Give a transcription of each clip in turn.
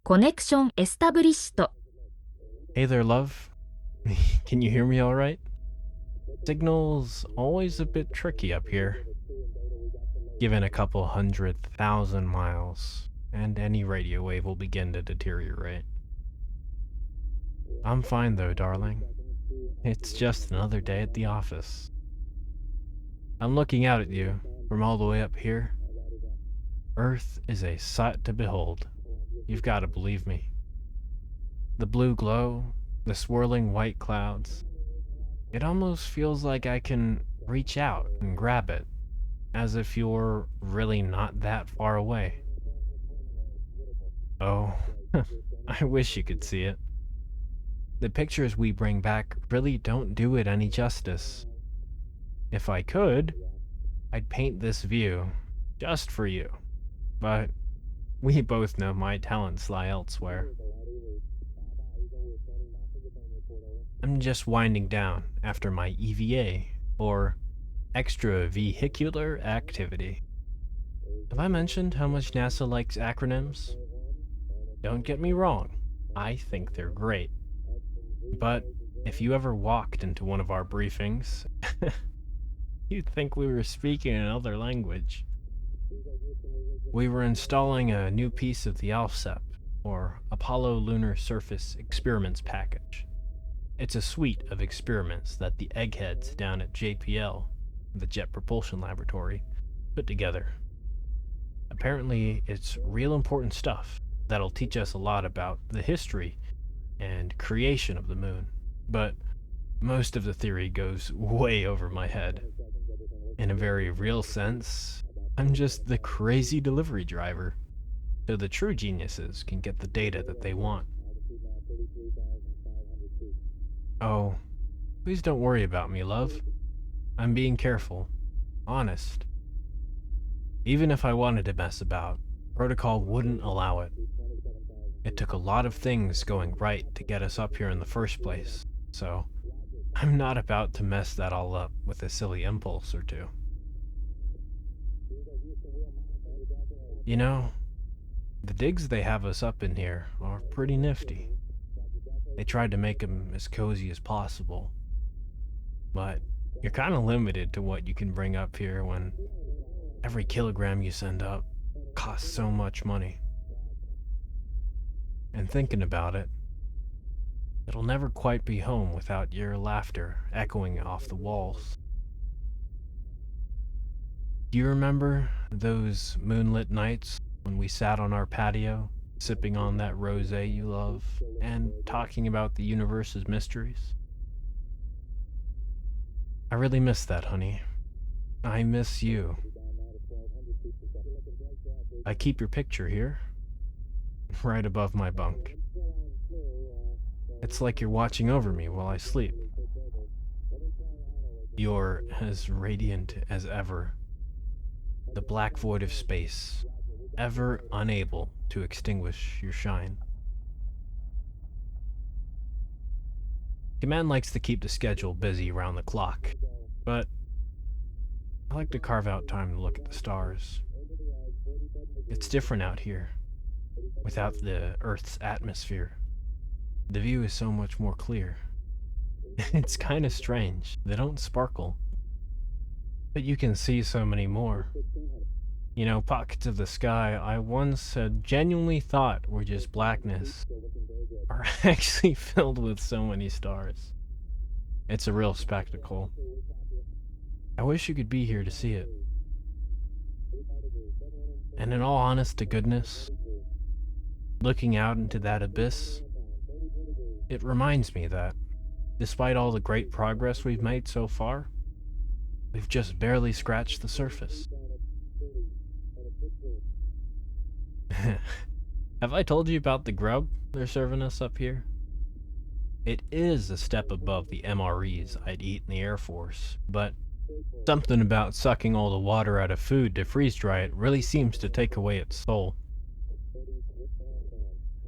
コネクションエスタブリッシュと Hey there, love. Can you hear me all right? Signal's always a bit tricky up here. Given a couple 100,000 miles, and any radio wave will begin to deteriorate. I'm fine though, darling. It's just another day at the office. I'm looking out at you from all the way up here. Earth is a sight to behold. You've got to believe me. The blue glow, the swirling white clouds. It almost feels like I can reach out and grab it, as if you're really not that far away. Oh, I wish you could see it. The pictures we bring back really don't do it any justice. If I could, I'd paint this view just for you, but we both know my talents lie elsewhere. I'm just winding down after my EVA, or extravehicular activity. Have I mentioned how much NASA likes acronyms? Don't get me wrong, I think they're great. But if you ever walked into one of our briefings, you'd think we were speaking another language. We were installing a new piece of the ALSEP, or Apollo Lunar Surface Experiments package. It's a suite of experiments that the eggheads down at JPL, the Jet Propulsion Laboratory, put together. Apparently, it's real important stuff that'll teach us a lot about the history and creation of the moon, but most of the theory goes way over my head. In a very real sense, I'm just the crazy delivery driver, so the true geniuses can get the data that they want. Oh, please don't worry about me, love. I'm being careful, honest. Even if I wanted to mess about, protocol wouldn't allow it. It took a lot of things going right to get us up here in the first place, so I'm not about to mess that all up with a silly impulse or two. You know, the digs they have us up in here are pretty nifty. They tried to make them as cozy as possible, but you're kind of limited to what you can bring up here when every kilogram you send up costs so much money. And thinking about it, it'll never quite be home without your laughter echoing off the walls. Do you remember those moonlit nights when we sat on our patio, sipping on that rosé you love, and talking about the universe's mysteries? I really miss that, honey. I miss you. I keep your picture here, right above my bunk. It's like you're watching over me while I sleep. You're as radiant as ever. The black void of space, ever unable to extinguish your shine. Command likes to keep the schedule busy around the clock, but I like to carve out time to look at the stars. It's different out here, without the Earth's atmosphere. The view is so much more clear. It's kind of strange. They don't sparkle, but you can see so many more. You know, pockets of the sky I once had genuinely thought were just blackness are actually filled with so many stars. It's a real spectacle. I wish you could be here to see it. And in all honest to goodness, looking out into that abyss, it reminds me that, despite all the great progress we've made so far, we've just barely scratched the surface. Have I told you about the grub they're serving us up here? It is a step above the MREs I'd eat in the Air Force, but something about sucking all the water out of food to freeze dry it really seems to take away its soul.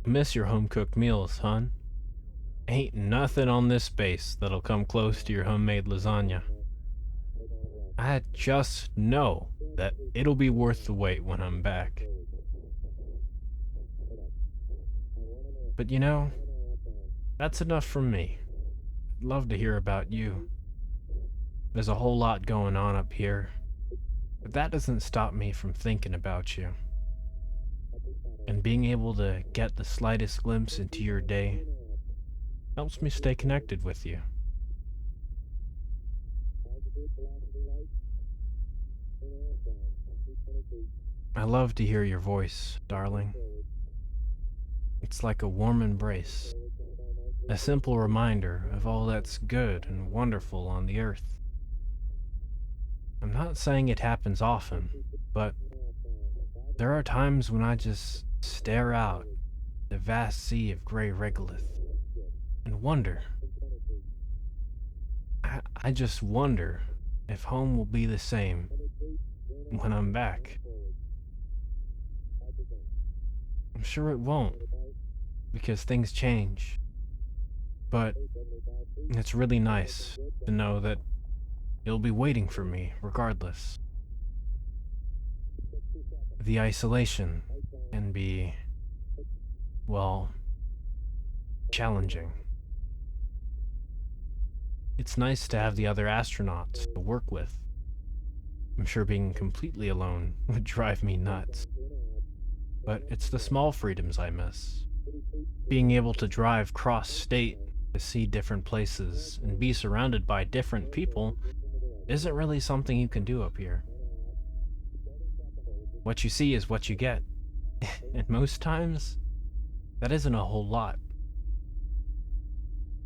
I miss your home-cooked meals, hon. Ain't nothing on this space that'll come close to your homemade lasagna. I just know that it'll be worth the wait when I'm back. But you know, that's enough from me. I'd love to hear about you. There's a whole lot going on up here, but that doesn't stop me from thinking about you. And being able to get the slightest glimpse into your day helps me stay connected with you. I love to hear your voice, darling. It's like a warm embrace, a simple reminder of all that's good and wonderful on the earth. I'm not saying it happens often, but there are times when I just stare out the vast sea of gray regolith and wonder. I just wonder if home will be the same when I'm back. I'm sure it won't, because things change. But it's really nice to know that you'll be waiting for me regardless. The isolation can be, well, challenging. It's nice to have the other astronauts to work with. I'm sure being completely alone would drive me nuts. But it's the small freedoms I miss. Being able to drive cross-state to see different places and be surrounded by different people isn't really something you can do up here. What you see is what you get. And most times, that isn't a whole lot.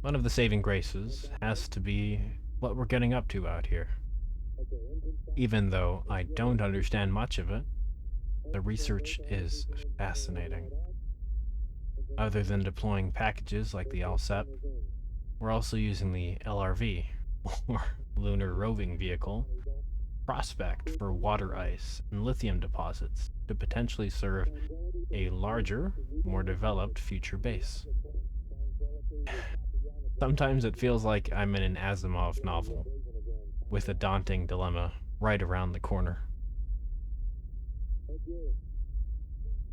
One of the saving graces has to be what we're getting up to out here. Even though I don't understand much of it, the research is fascinating. Other than deploying packages like the LSEP, we're also using the LRV, or Lunar Roving Vehicle, Prospect for water ice and lithium deposits to potentially serve a larger, more developed future base. Sometimes it feels like I'm in an Asimov novel, with a daunting dilemma right around the corner.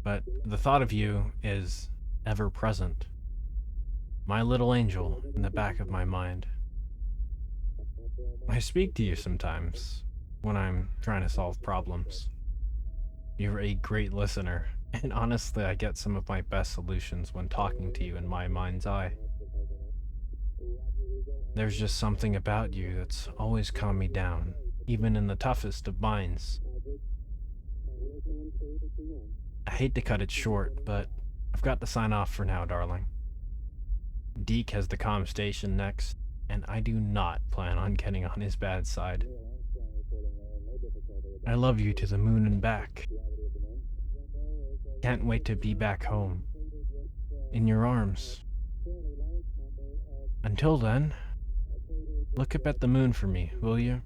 But the thought of you is ever present. My little angel in the back of my mind. I speak to you sometimes when I'm trying to solve problems. You're a great listener, and honestly I get some of my best solutions when talking to you in my mind's eye. There's just something about you that's always calmed me down, even in the toughest of binds. I hate to cut it short, but I've got to sign off for now, darling. Deke has the comm station next, and I do not plan on getting on his bad side. I love you to the moon and back. Can't wait to be back home, in your arms. Until then, look up at the moon for me, will you?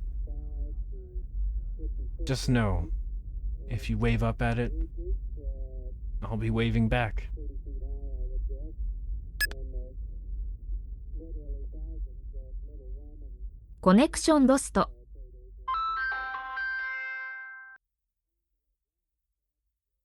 Just know, if you wave up at it, I'll be waving back. コネクションロスト